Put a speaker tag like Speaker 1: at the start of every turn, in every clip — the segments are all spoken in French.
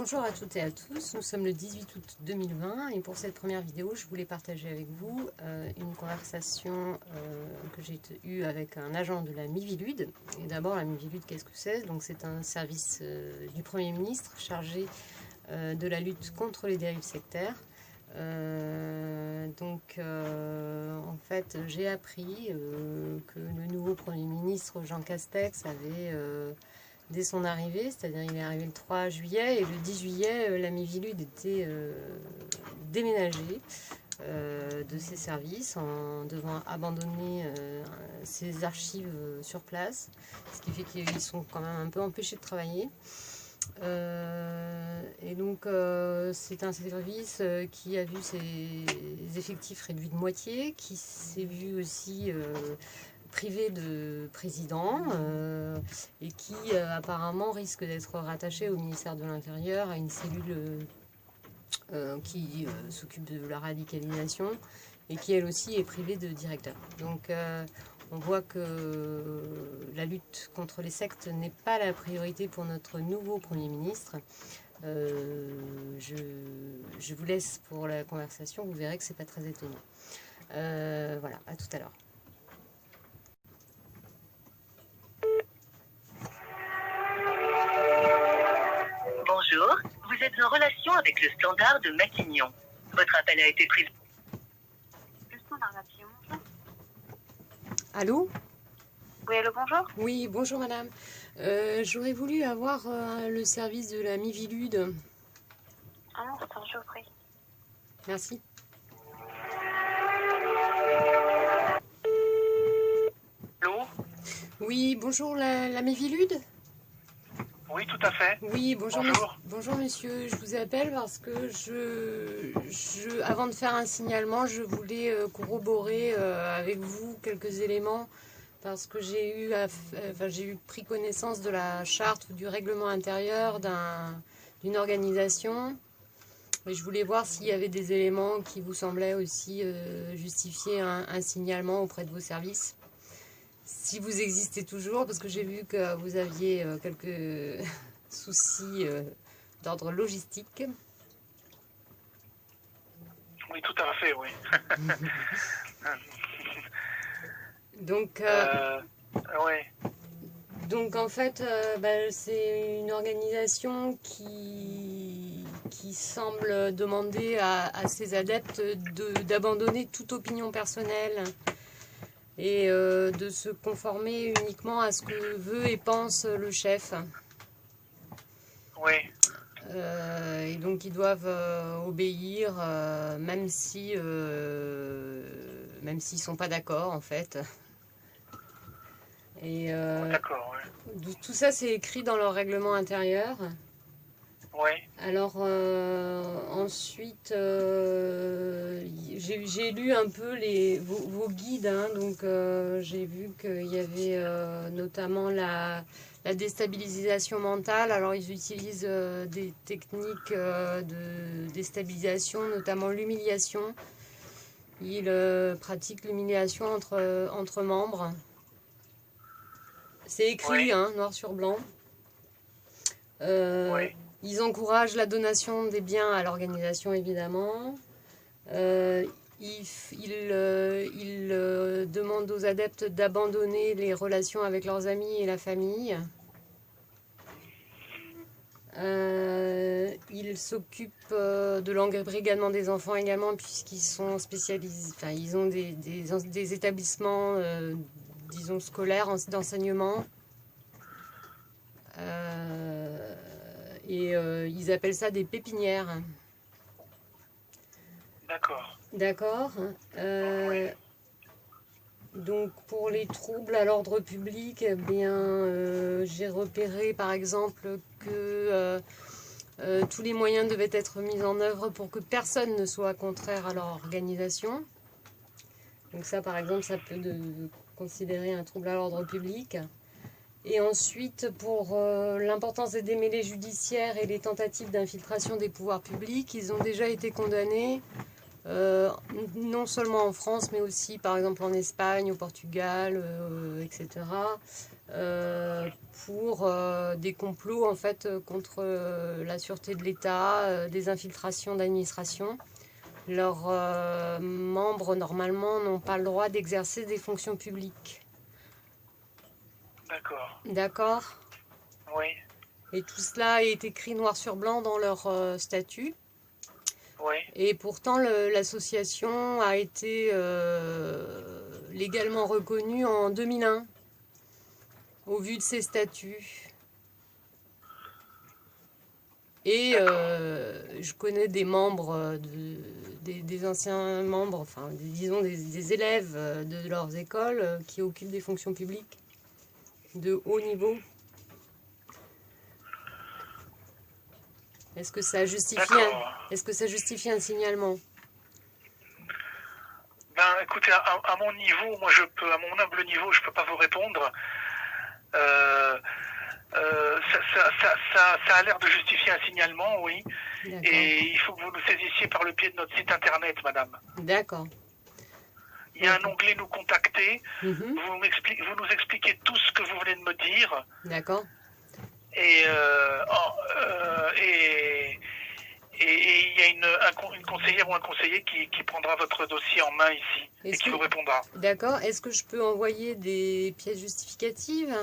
Speaker 1: Bonjour à toutes et à tous, nous sommes le 18 août 2020 et pour cette première vidéo je voulais partager avec vous une conversation que j'ai eue avec un agent de la Miviludes. Et d'abord la Miviludes, qu'est-ce que c'est? Donc c'est un service du Premier ministre chargé de la lutte contre les dérives sectaires. En fait j'ai appris que le nouveau Premier ministre Jean Castex avait dès son arrivée, c'est-à-dire il est arrivé le 3 juillet et le 10 juillet, la Miviludes était déménagée de ses services en devant abandonner ses archives sur place, ce qui fait qu'ils sont quand même un peu empêchés de travailler. C'est un service qui a vu ses effectifs réduits de moitié, qui s'est vu aussi privé de président et qui apparemment risque d'être rattaché au ministère de l'Intérieur à une cellule qui s'occupe de la radicalisation et qui elle aussi est privée de directeur. Donc on voit que la lutte contre les sectes n'est pas la priorité pour notre nouveau Premier ministre. Je vous laisse pour la conversation, vous verrez que c'est pas très étonnant. Voilà, à tout à l'heure.
Speaker 2: Bonjour, vous êtes en relation avec le standard de Matignon. Votre appel a été pris. Le standard Matignon, bonjour.
Speaker 1: Allô?
Speaker 2: Oui, allô, bonjour.
Speaker 1: Oui, bonjour madame. J'aurais voulu avoir le service de la Miviludes.
Speaker 2: Ah non, je vous prie.
Speaker 1: Merci.
Speaker 3: Allô?
Speaker 1: Oui, bonjour la Miviludes.
Speaker 3: Oui, tout à fait.
Speaker 1: Oui, bonjour.
Speaker 3: Bonjour.
Speaker 1: Bonjour monsieur, je vous appelle parce que avant de faire un signalement, je voulais corroborer avec vous quelques éléments parce que j'ai pris connaissance de la charte ou du règlement intérieur d'une organisation et je voulais voir s'il y avait des éléments qui vous semblaient aussi justifier un signalement auprès de vos services. Si vous existez toujours, parce que j'ai vu que vous aviez quelques soucis d'ordre logistique.
Speaker 3: Oui, tout à fait, oui.
Speaker 1: Donc en fait, c'est une organisation qui semble demander à ses adeptes d'abandonner toute opinion personnelle et de se conformer uniquement à ce que veut et pense le chef.
Speaker 3: Oui.
Speaker 1: Et donc ils doivent obéir, même s'ils sont pas d'accord en fait. Et
Speaker 3: d'accord, oui.
Speaker 1: tout ça c'est écrit dans leur règlement intérieur.
Speaker 3: Oui.
Speaker 1: Alors ensuite, j'ai lu un peu vos guides, hein, donc j'ai vu qu'il y avait notamment la déstabilisation mentale. Alors ils utilisent des techniques de déstabilisation, notamment l'humiliation. Ils pratiquent l'humiliation entre membres. C'est écrit,
Speaker 3: oui.
Speaker 1: hein, noir sur blanc.
Speaker 3: Oui.
Speaker 1: Ils encouragent la donation des biens à l'organisation, évidemment. Ils demandent aux adeptes d'abandonner les relations avec leurs amis et la famille. Ils s'occupent de l'embrigadement des enfants également, puisqu'ils sont spécialisés. Enfin, ils ont des établissements, disons, scolaires d'enseignement. Ils appellent ça des pépinières.
Speaker 3: D'accord.
Speaker 1: D'accord.
Speaker 3: Oui.
Speaker 1: Donc pour les troubles à l'ordre public, eh bien, j'ai repéré par exemple que tous les moyens devaient être mis en œuvre pour que personne ne soit contraire à leur organisation. Donc ça par exemple, ça peut considérer un trouble à l'ordre public. Et ensuite, pour l'importance des démêlés judiciaires et les tentatives d'infiltration des pouvoirs publics, ils ont déjà été condamnés, non seulement en France, mais aussi par exemple en Espagne, au Portugal, etc., pour des complots en fait contre la sûreté de l'État, des infiltrations d'administration. Leurs membres normalement n'ont pas le droit d'exercer des fonctions publiques.
Speaker 3: D'accord.
Speaker 1: D'accord?
Speaker 3: Oui.
Speaker 1: Et tout cela est écrit noir sur blanc dans leur statut.
Speaker 3: Oui.
Speaker 1: Et pourtant, l'association a été légalement reconnue en 2001, au vu de ses statuts. Et je connais des membres, des anciens membres, enfin, disons des élèves de leurs écoles qui occupent des fonctions publiques de haut niveau. Est-ce que ça justifie un signalement?
Speaker 3: Ben, écoutez, à mon niveau, moi à mon humble niveau, je peux pas vous répondre. Ça a l'air de justifier un signalement, oui. Et il faut que vous nous saisissiez par le biais de notre site internet, madame.
Speaker 1: D'accord.
Speaker 3: Il y a un onglet nous contacter. Vous nous expliquez tout ce que vous venez de me dire.
Speaker 1: D'accord.
Speaker 3: Et il y a une conseillère ou un conseiller qui prendra votre dossier en main ici et qui vous répondra.
Speaker 1: D'accord. Est-ce que je peux envoyer des pièces justificatives?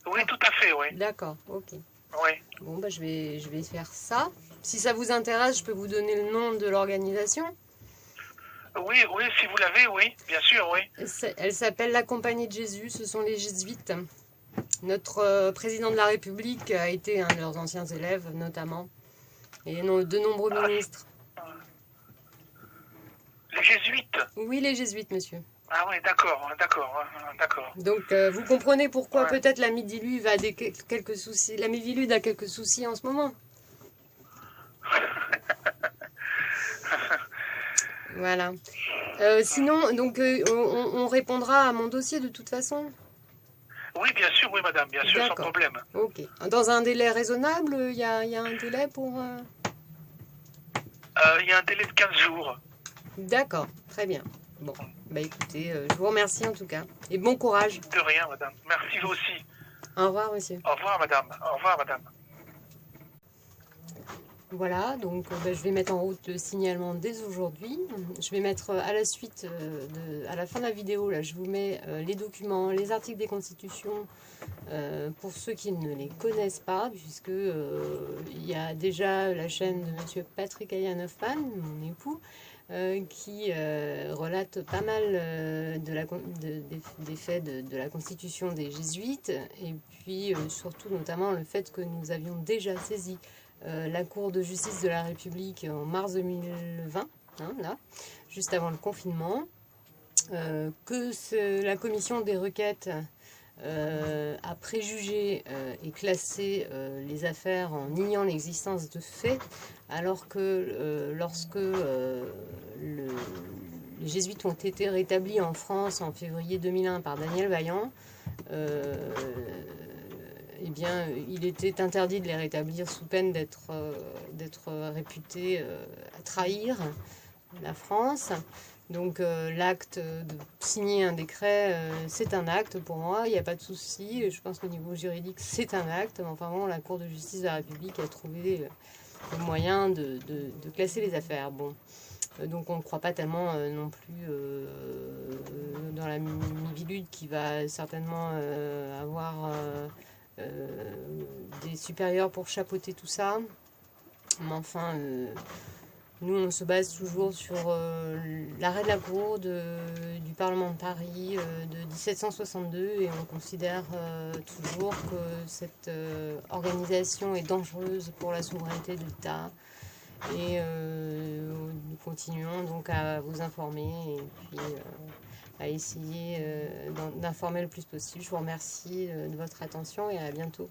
Speaker 3: Oui, tout à fait, oui.
Speaker 1: D'accord, ok.
Speaker 3: Oui.
Speaker 1: Bon, bah, je vais faire ça. Si ça vous intéresse, je peux vous donner le nom de l'organisation?
Speaker 3: Oui, si vous l'avez, oui, bien sûr, oui.
Speaker 1: Elle s'appelle la Compagnie de Jésus, ce sont les jésuites. Notre président de la République a été un de leurs anciens élèves, notamment, et de nombreux ministres.
Speaker 3: Les jésuites?
Speaker 1: Oui, les jésuites, monsieur.
Speaker 3: Ah oui, d'accord.
Speaker 1: Donc, vous comprenez pourquoi peut-être la Mivilude a quelques soucis. La Mivilude a quelques soucis en ce moment. Voilà. Sinon, donc, on répondra à mon dossier de toute façon.
Speaker 3: Oui, bien sûr, oui, madame, bien sûr, sans problème.
Speaker 1: Ok. Dans un délai raisonnable, il y a un délai pour...
Speaker 3: Il y a un délai de 15 jours.
Speaker 1: D'accord, très bien. Bon, bah écoutez, je vous remercie en tout cas. Et bon courage.
Speaker 3: De rien, madame. Merci vous aussi.
Speaker 1: Au revoir, monsieur.
Speaker 3: Au revoir, madame. Au revoir, madame.
Speaker 1: Voilà, donc je vais mettre en route le signalement dès aujourd'hui. Je vais mettre à la suite, à la fin de la vidéo, là, je vous mets les documents, les articles des constitutions, pour ceux qui ne les connaissent pas, puisque il y a déjà la chaîne de monsieur Patrick Ayan-Hoffman, mon époux, qui relate pas mal des faits de la constitution des jésuites, et puis surtout notamment le fait que nous avions déjà saisi la Cour de justice de la République en mars 2020, là, juste avant le confinement, que la commission des requêtes a préjugé et classé les affaires en niant l'existence de faits, alors que lorsque les jésuites ont été rétablis en France en février 2001 par Daniel Vaillant, eh bien, il était interdit de les rétablir sous peine d'être réputés à trahir la France. Donc l'acte de signer un décret, c'est un acte pour moi, il n'y a pas de souci. Je pense qu'au niveau juridique, c'est un acte. Mais enfin bon, la Cour de justice de la République a trouvé le moyen de classer les affaires. Bon. Donc on ne croit pas tellement non plus dans la Mivilude qui va certainement avoir... des supérieurs pour chapeauter tout ça, mais enfin nous on se base toujours sur l'arrêt de la Cour du Parlement de Paris de 1762 et on considère toujours que cette organisation est dangereuse pour la souveraineté de l'État et nous continuons donc à vous informer et puis à essayer d'informer le plus possible. Je vous remercie de votre attention et à bientôt.